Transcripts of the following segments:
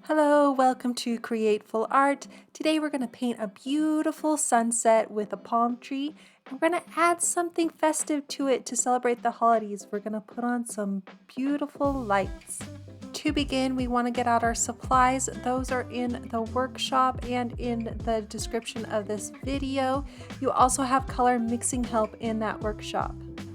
Hello, welcome to Createful Art. Today we're going to paint a beautiful sunset with a palm tree. And we're going to add something festive to it to celebrate the holidays. We're going to put on some beautiful lights. To begin, we want to get out our supplies. Those are in the workshop and in the description of this video. You also have color mixing help in that workshop,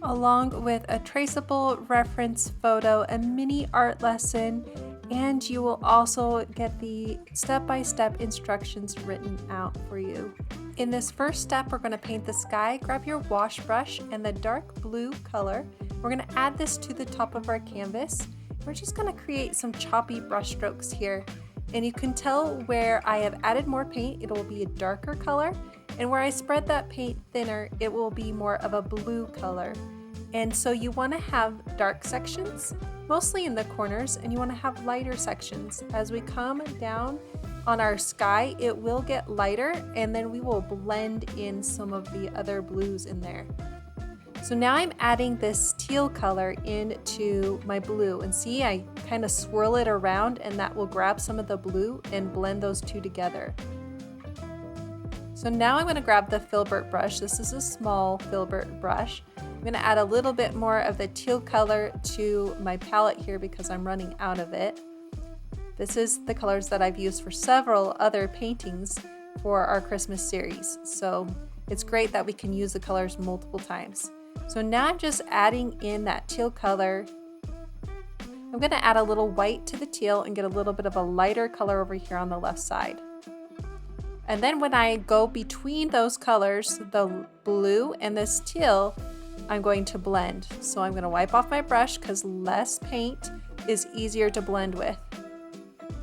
along with a traceable reference photo, a mini art lesson, and you will also get the step-by-step instructions written out for you. In this first step, we're going to paint the sky. Grab your wash brush and the dark blue color. We're going to add this to the top of our canvas. We're just going to create some choppy brush strokes here. And you can tell where I have added more paint, it will be a darker color. And where I spread that paint thinner, it will be more of a blue color. And so you want to have dark sections, mostly in the corners, and you want to have lighter sections. As we come down on our sky, it will get lighter, and then we will blend in some of the other blues in there. So now I'm adding this teal color into my blue, and see, I kind of swirl it around, and that will grab some of the blue and blend those two together. So now I'm going to grab the filbert brush. This is a small filbert brush. I'm going to add a little bit more of the teal color to my palette here because I'm running out of it. This is the colors that I've used for several other paintings for our Christmas series. So it's great that we can use the colors multiple times. So now I'm just adding in that teal color. I'm going to add a little white to the teal and get a little bit of a lighter color over here on the left side. And then when I go between those colors, the blue and this teal, I'm going to blend. So I'm going to wipe off my brush because less paint is easier to blend with.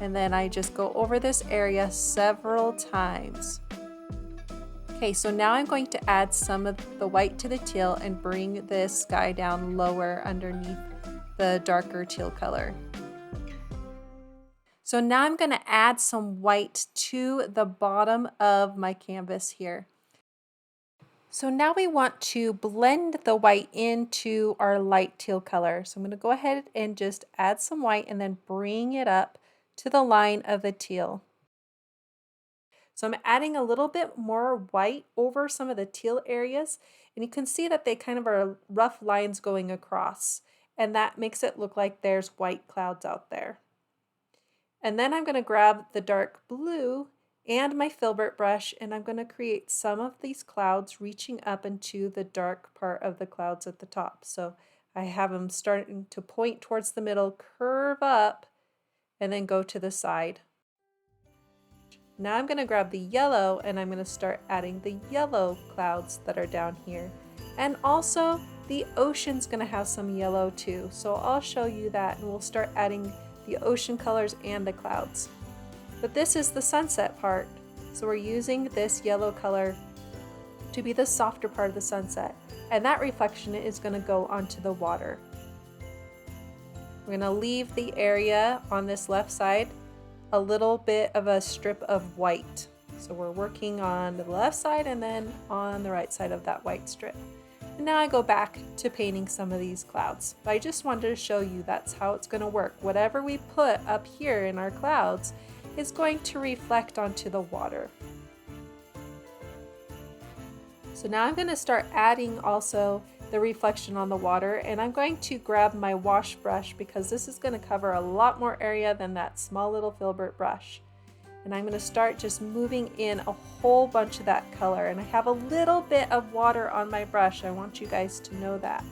And then I just go over this area several times. Okay, so now I'm going to add some of the white to the teal and bring this sky down lower underneath the darker teal color. So now I'm going to add some white to the bottom of my canvas here. So now we want to blend the white into our light teal color. So I'm going to go ahead and just add some white and then bring it up to the line of the teal. So I'm adding a little bit more white over some of the teal areas, and you can see that they kind of are rough lines going across, and that makes it look like there's white clouds out there. And then I'm going to grab the dark blue and my filbert brush, and I'm going to create some of these clouds reaching up into the dark part of the clouds at the top. So I have them starting to point towards the middle, curve up, and then go to the side. Now I'm going to grab the yellow and I'm going to start adding the yellow clouds that are down here. And also the ocean's going to have some yellow too. So I'll show you that, and we'll start adding the ocean colors and the clouds. But this is the sunset part, so we're using this yellow color to be the softer part of the sunset, and that reflection is going to go onto the water. We're going to leave the area on this left side a little bit of a strip of white. So we're working on the left side and then on the right side of that white strip. And now I go back to painting some of these clouds. But I just wanted to show you that's how it's going to work. Whatever we put up here in our clouds is going to reflect onto the water. So now I'm going to start adding also the reflection on the water, and I'm going to grab my wash brush because this is going to cover a lot more area than that small little filbert brush. And I'm going to start just moving in a whole bunch of that color. And I have a little bit of water on my brush. I want you guys to know that.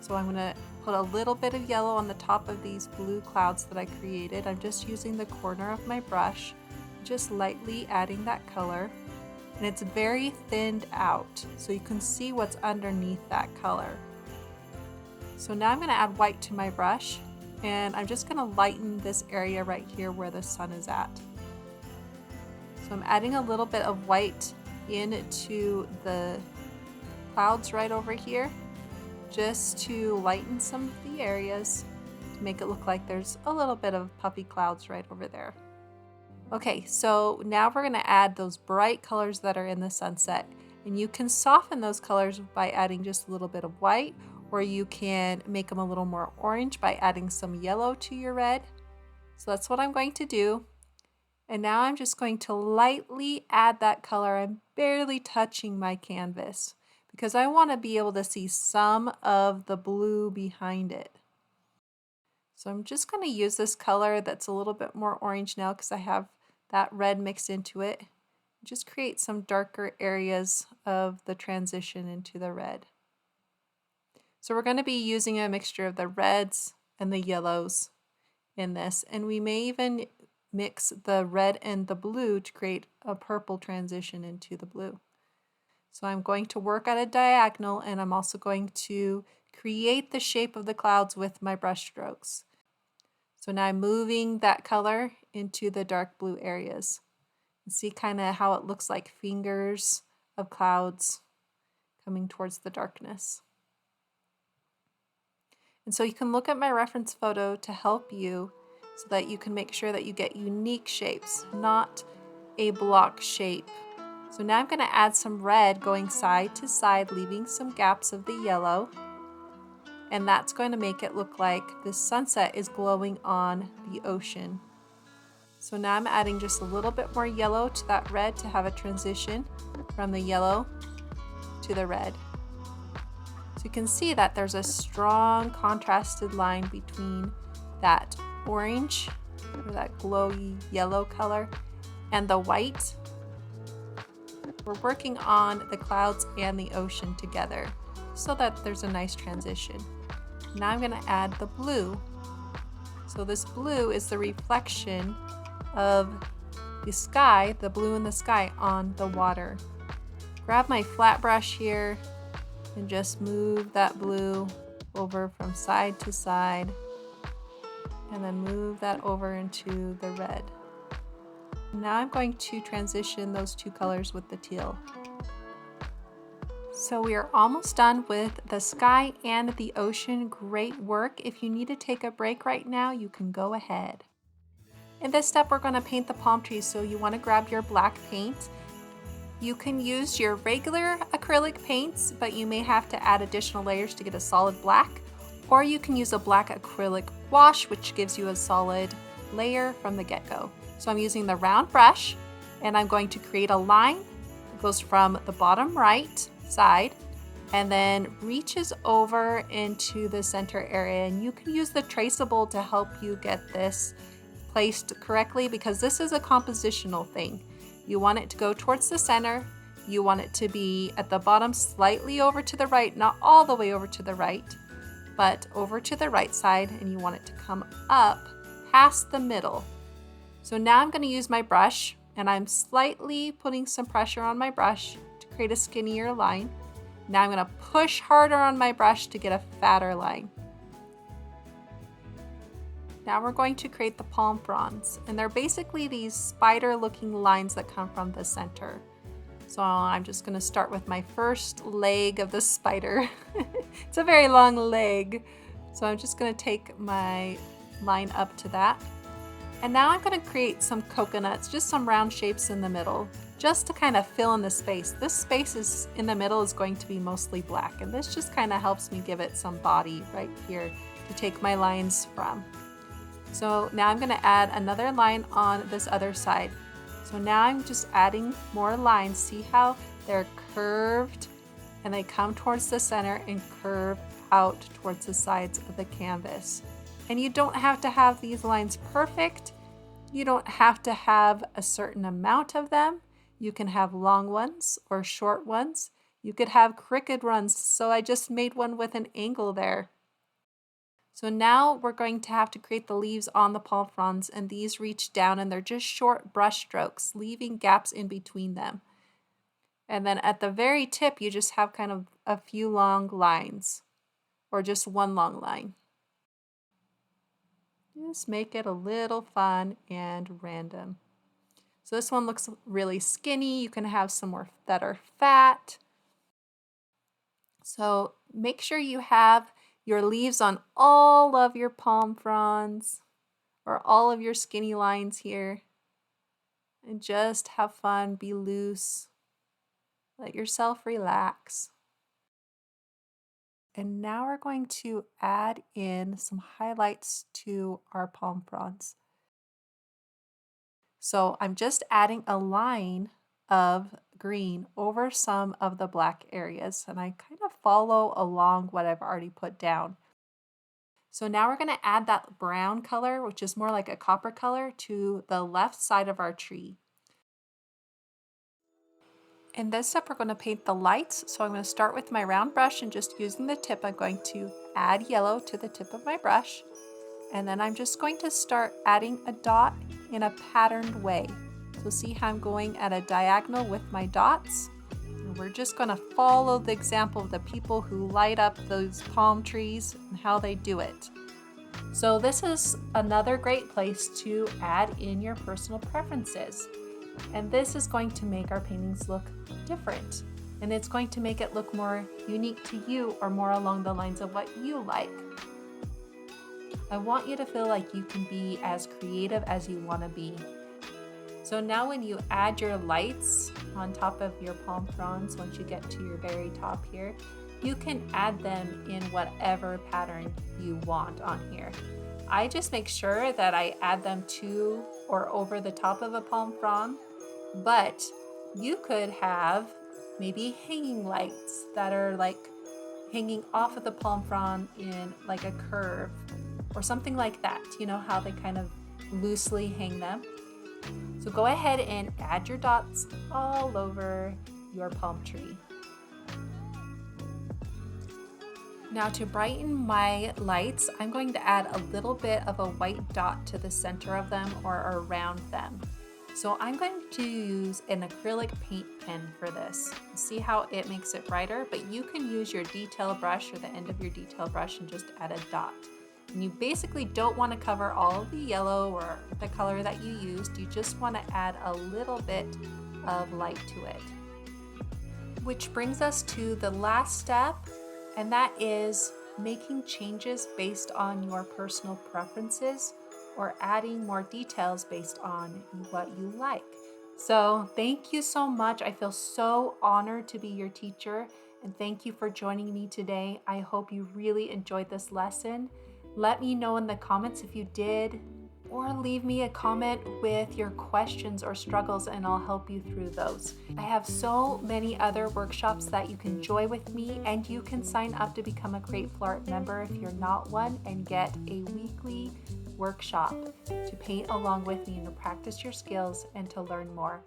So I'm going to put a little bit of yellow on the top of these blue clouds that I created. I'm just using the corner of my brush, just lightly adding that color. And it's very thinned out, so you can see what's underneath that color. So now I'm going to add white to my brush. And I'm just going to lighten this area right here where the sun is at. So I'm adding a little bit of white into the clouds right over here, just to lighten some of the areas, to make it look like there's a little bit of puffy clouds right over there. Okay, so now we're going to add those bright colors that are in the sunset. And you can soften those colors by adding just a little bit of white, or you can make them a little more orange by adding some yellow to your red. So that's what I'm going to do. And now I'm just going to lightly add that color. I'm barely touching my canvas because I want to be able to see some of the blue behind it. So I'm just going to use this color that's a little bit more orange now because I have that red mixed into it. Just create some darker areas of the transition into the red. So we're going to be using a mixture of the reds and the yellows in this, and we may even mix the red and the blue to create a purple transition into the blue. So I'm going to work at a diagonal, and I'm also going to create the shape of the clouds with my brush strokes. So now I'm moving that color into the dark blue areas. And see kind of how it looks like fingers of clouds coming towards the darkness. And so you can look at my reference photo to help you so that you can make sure that you get unique shapes, not a block shape. So now I'm going to add some red going side to side, leaving some gaps of the yellow. And that's going to make it look like this sunset is glowing on the ocean. So now I'm adding just a little bit more yellow to that red to have a transition from the yellow to the red. So you can see that there's a strong contrasted line between that orange or that glowy yellow color and the white. We're working on the clouds and the ocean together so that there's a nice transition. Now I'm going to add the blue. So this blue is the reflection of the sky, the blue in the sky on the water. Grab my flat brush here and just move that blue over from side to side, and then move that over into the red. Now I'm going to transition those two colors with the teal. So we are almost done with the sky and the ocean. Great work. If you need to take a break right now, you can go ahead. In this step, we're going to paint the palm trees, so you want to grab your black paint. You can use your regular acrylic paints, but you may have to add additional layers to get a solid black, or you can use a black acrylic wash, which gives you a solid layer from the get-go. So I'm using the round brush, and I'm going to create a line that goes from the bottom right side and then reaches over into the center area. And you can use the traceable to help you get this placed correctly because this is a compositional thing. You want it to go towards the center. You want it to be at the bottom slightly over to the right, not all the way over to the right, but over to the right side, and you want it to come up past the middle. So now I'm going to use my brush, and I'm slightly putting some pressure on my brush to create a skinnier line. Now I'm going to push harder on my brush to get a fatter line. Now we're going to create the palm fronds, and they're basically these spider-looking lines that come from the center. So I'm just going to start with my first leg of the spider. It's a very long leg. So I'm just going to take my line up to that. And now I'm going to create some coconuts, just some round shapes in the middle, just to kind of fill in the space. This space is in the middle is going to be mostly black, and this just kind of helps me give it some body right here to take my lines from. So now I'm going to add another line on this other side. So now I'm just adding more lines. See how they're curved and they come towards the center and curve out towards the sides of the canvas. And you don't have to have these lines perfect. You don't have to have a certain amount of them. You can have long ones or short ones. You could have crooked ones. So I just made one with an angle there. So now we're going to have to create the leaves on the palm fronds, and these reach down and they're just short brush strokes, leaving gaps in between them. And then at the very tip, you just have kind of a few long lines or just one long line. Just make it a little fun and random. So this one looks really skinny. You can have some more that are fat. So make sure you have your leaves on all of your palm fronds or all of your skinny lines here. And just have fun, be loose, let yourself relax. And now we're going to add in some highlights to our palm fronds. So I'm just adding a line of green over some of the black areas, and I kind of follow along what I've already put down. So now we're going to add that brown color, which is more like a copper color, to the left side of our tree. In this step, we're going to paint the lights. So I'm going to start with my round brush and just using the tip, I'm going to add yellow to the tip of my brush. And then I'm just going to start adding a dot in a patterned way. So see how I'm going at a diagonal with my dots? And we're just going to follow the example of the people who light up those palm trees and how they do it. So this is another great place to add in your personal preferences. And this is going to make our paintings look different. And it's going to make it look more unique to you or more along the lines of what you like. I want you to feel like you can be as creative as you want to be. So now when you add your lights on top of your palm fronds, once you get to your very top here, you can add them in whatever pattern you want on here. I just make sure that I add them to or over the top of a palm frond, but you could have maybe hanging lights that are like hanging off of the palm frond in like a curve or something like that. You know how they kind of loosely hang them? So go ahead and add your dots all over your palm tree. Now to brighten my lights, I'm going to add a little bit of a white dot to the center of them or around them. So I'm going to use an acrylic paint pen for this. See how it makes it brighter, but you can use your detail brush or the end of your detail brush and just add a dot. And you basically don't want to cover all of the yellow or the color that you used. You just want to add a little bit of light to it. Which brings us to the last step, and that is making changes based on your personal preferences or adding more details based on what you like. So thank you so much. I feel so honored to be your teacher, and thank you for joining me today. I hope you really enjoyed this lesson. Let me know in the comments if you did, or leave me a comment with your questions or struggles and I'll help you through those. I have so many other workshops that you can join with me, and you can sign up to become a Grateful Art member if you're not one and get a weekly workshop to paint along with me and to practice your skills and to learn more.